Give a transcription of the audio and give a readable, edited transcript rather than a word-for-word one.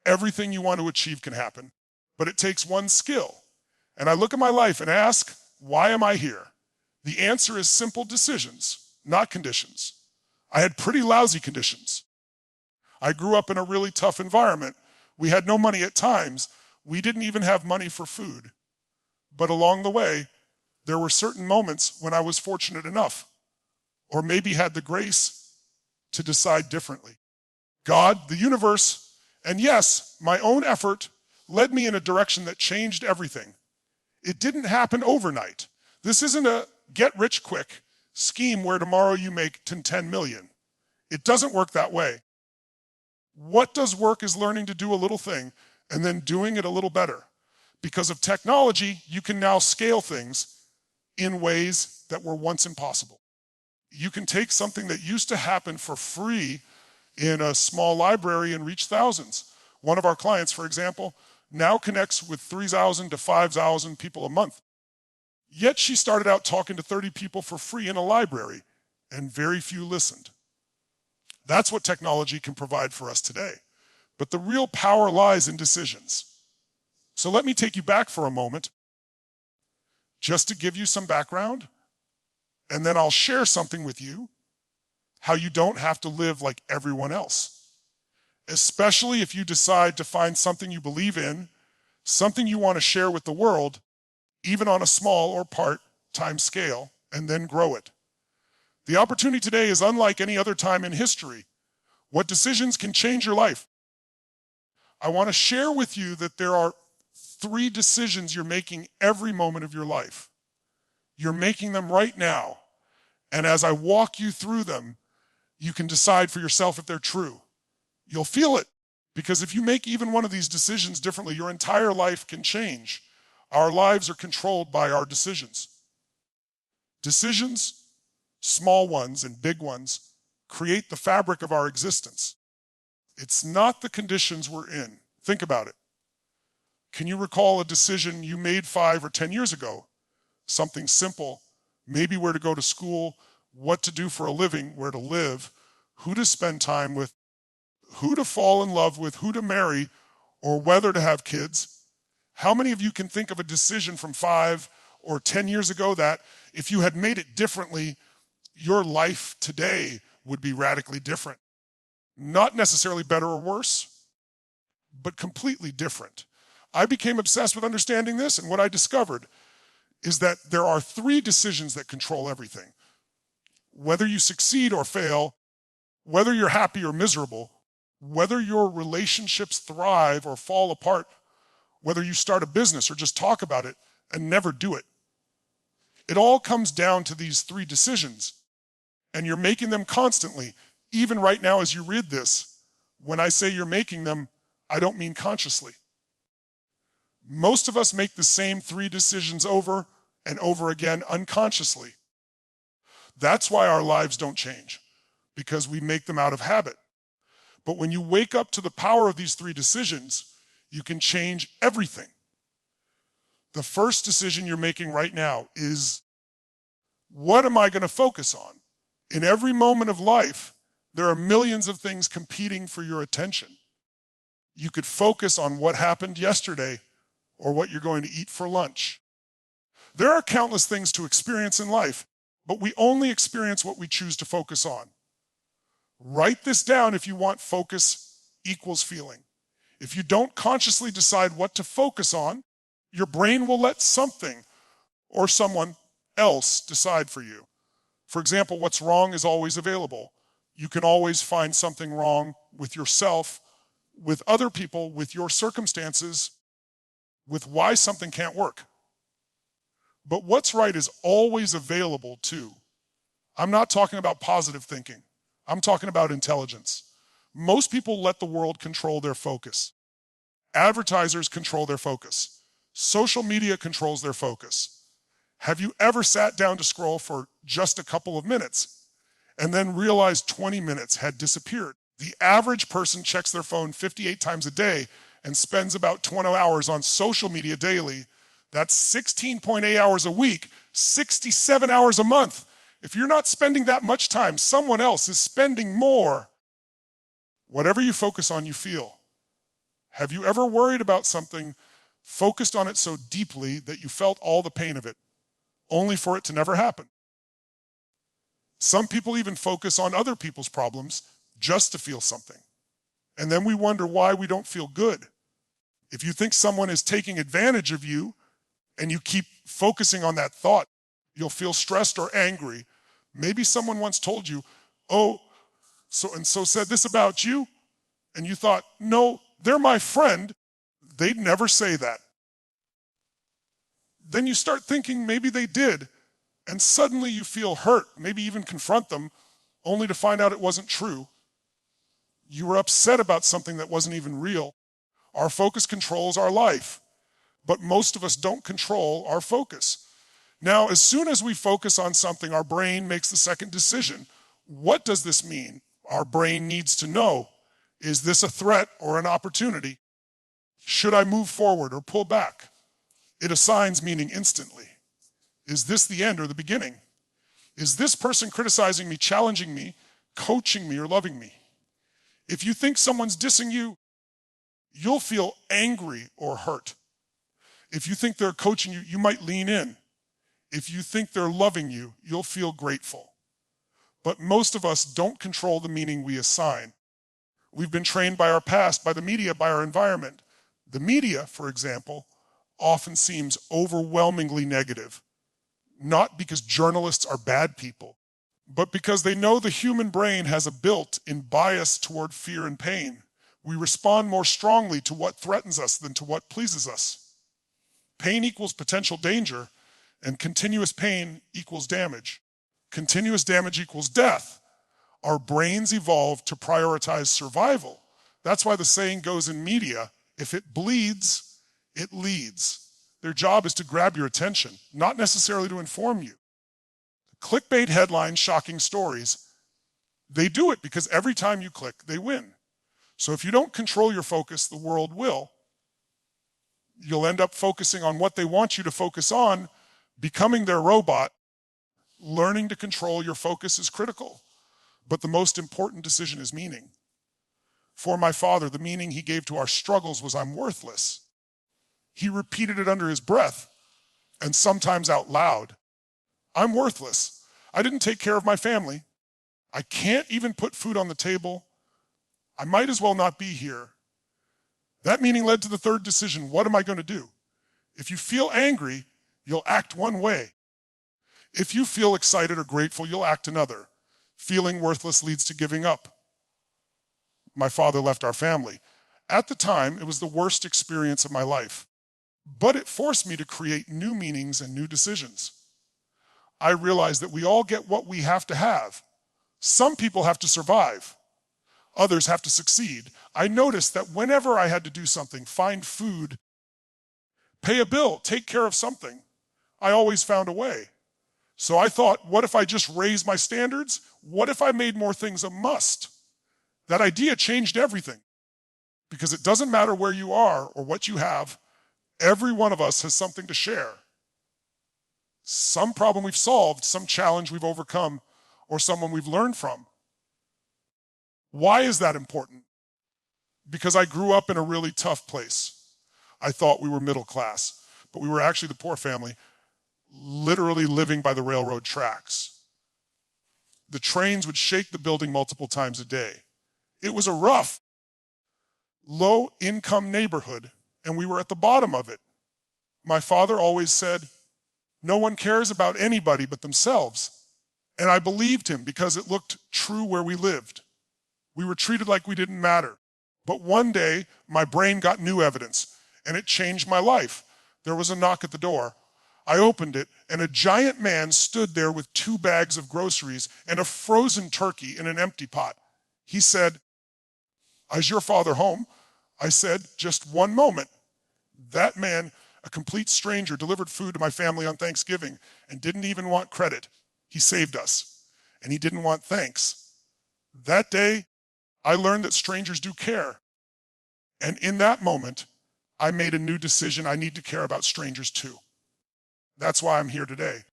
Everything you want to achieve can happen, but it takes one skill. And I look at my life and ask, why am I here? The answer is simple decisions, not conditions. I had pretty lousy conditions. I grew up in a really tough environment. We had no money at times. We didn't even have money for food. But along the way, there were certain moments when I was fortunate enough, or maybe had the grace to decide differently. God, the universe, and yes, my own effort led me in a direction that changed everything. It didn't happen overnight. This isn't a get-rich-quick scheme where tomorrow you make 10 million. It doesn't work that way. What does work is learning to do a little thing and then doing it a little better. Because of technology, you can now scale things in ways that were once impossible. You can take something that used to happen for free in a small library and reach thousands. One of our clients, for example, now connects with 3,000 to 5,000 people a month. Yet she started out talking to 30 people for free in a library, and very few listened. That's what technology can provide for us today. But the real power lies in decisions. So let me take you back for a moment, just to give you some background, and then I'll share something with you, how you don't have to live like everyone else. Especially if you decide to find something you believe in, something you want to share with the world, even on a small or part-time scale, and then grow it. The opportunity today is unlike any other time in history. What decisions can change your life? I want to share with you that there are 3 decisions you're making every moment of your life. You're making them right now. And as I walk you through them, you can decide for yourself if they're true. You'll feel it, because if you make even one of these decisions differently, your entire life can change. Our lives are controlled by our decisions. Decisions, small ones and big ones, create the fabric of our existence. It's not the conditions we're in. Think about it. Can you recall a decision you made 5 or 10 years ago? Something simple, maybe where to go to school, what to do for a living, where to live, who to spend time with, who to fall in love with, who to marry, or whether to have kids. How many of you can think of a decision from 5 or 10 years ago that if you had made it differently, your life today would be radically different? Not necessarily better or worse, but completely different. I became obsessed with understanding this, and what I discovered is that there are 3 decisions that control everything. Whether you succeed or fail, whether you're happy or miserable, whether your relationships thrive or fall apart, whether you start a business or just talk about it and never do it. It all comes down to these 3 decisions, and you're making them constantly. Even right now as you read this, when I say you're making them, I don't mean consciously. Most of us make the same 3 decisions over and over again unconsciously. That's why our lives don't change, because we make them out of habit. But when you wake up to the power of these 3 decisions, you can change everything. The first decision you're making right now is, what am I going to focus on? In every moment of life, there are millions of things competing for your attention. You could focus on what happened yesterday or what you're going to eat for lunch. There are countless things to experience in life, but we only experience what we choose to focus on. Write this down if you want. Focus equals feeling. If you don't consciously decide what to focus on, your brain will let something or someone else decide for you. For example, what's wrong is always available. You can always find something wrong with yourself, with other people, with your circumstances, with why something can't work. But what's right is always available too. I'm not talking about positive thinking. I'm talking about intelligence. Most people let the world control their focus. Advertisers control their focus. Social media controls their focus. Have you ever sat down to scroll for just a couple of minutes and then realized 20 minutes had disappeared? The average person checks their phone 58 times a day and spends about 20 hours on social media daily. That's 16.8 hours a week, 67 hours a month. If you're not spending that much time, someone else is spending more. Whatever you focus on, you feel. Have you ever worried about something, focused on it so deeply that you felt all the pain of it, only for it to never happen? Some people even focus on other people's problems just to feel something. And then we wonder why we don't feel good. If you think someone is taking advantage of you and you keep focusing on that thought, you'll feel stressed or angry. Maybe someone once told you, oh, so-and-so said this about you, and you thought, no, they're my friend. They'd never say that. Then you start thinking maybe they did, and suddenly you feel hurt, maybe even confront them, only to find out it wasn't true. You were upset about something that wasn't even real. Our focus controls our life, but most of us don't control our focus. Now, as soon as we focus on something, our brain makes the second decision. What does this mean? Our brain needs to know, is this a threat or an opportunity? Should I move forward or pull back? It assigns meaning instantly. Is this the end or the beginning? Is this person criticizing me, challenging me, coaching me, or loving me? If you think someone's dissing you, you'll feel angry or hurt. If you think they're coaching you, you might lean in. If you think they're loving you, you'll feel grateful. But most of us don't control the meaning we assign. We've been trained by our past, by the media, by our environment. The media, for example, often seems overwhelmingly negative, not because journalists are bad people, but because they know the human brain has a built-in bias toward fear and pain. We respond more strongly to what threatens us than to what pleases us. Pain equals potential danger, and continuous pain equals damage. Continuous damage equals death. Our brains evolved to prioritize survival. That's why the saying goes in media, if it bleeds, it leads. Their job is to grab your attention, not necessarily to inform you. Clickbait headlines, shocking stories, they do it because every time you click, they win. So if you don't control your focus, the world will. You'll end up focusing on what they want you to focus on, becoming their robot. Learning to control your focus is critical, but the most important decision is meaning. For my father, the meaning he gave to our struggles was I'm worthless. He repeated it under his breath and sometimes out loud. I'm worthless. I didn't take care of my family. I can't even put food on the table. I might as well not be here. That meaning led to the third decision. What am I going to do? If you feel angry, you'll act one way. If you feel excited or grateful, you'll act another. Feeling worthless leads to giving up. My father left our family. At the time, it was the worst experience of my life, but it forced me to create new meanings and new decisions. I realized that we all get what we have to have. Some people have to survive. Others have to succeed. I noticed that whenever I had to do something, find food, pay a bill, take care of something, I always found a way. So I thought, what if I just raised my standards? What if I made more things a must? That idea changed everything. Because it doesn't matter where you are or what you have, every one of us has something to share. Some problem we've solved, some challenge we've overcome, or someone we've learned from. Why is that important? Because I grew up in a really tough place. I thought we were middle class, but we were actually the poor family, literally living by the railroad tracks. The trains would shake the building multiple times a day. It was a rough, low-income neighborhood, and we were at the bottom of it. My father always said, no one cares about anybody but themselves. And I believed him because it looked true where we lived. We were treated like we didn't matter. But one day, my brain got new evidence, and it changed my life. There was a knock at the door. I opened it, and a giant man stood there with 2 bags of groceries and a frozen turkey in an empty pot. He said, "Is your father home?" I said, "Just one moment." That man, a complete stranger, delivered food to my family on Thanksgiving and didn't even want credit. He saved us, and he didn't want thanks. That day, I learned that strangers do care. And in that moment, I made a new decision. I need to care about strangers too. That's why I'm here today.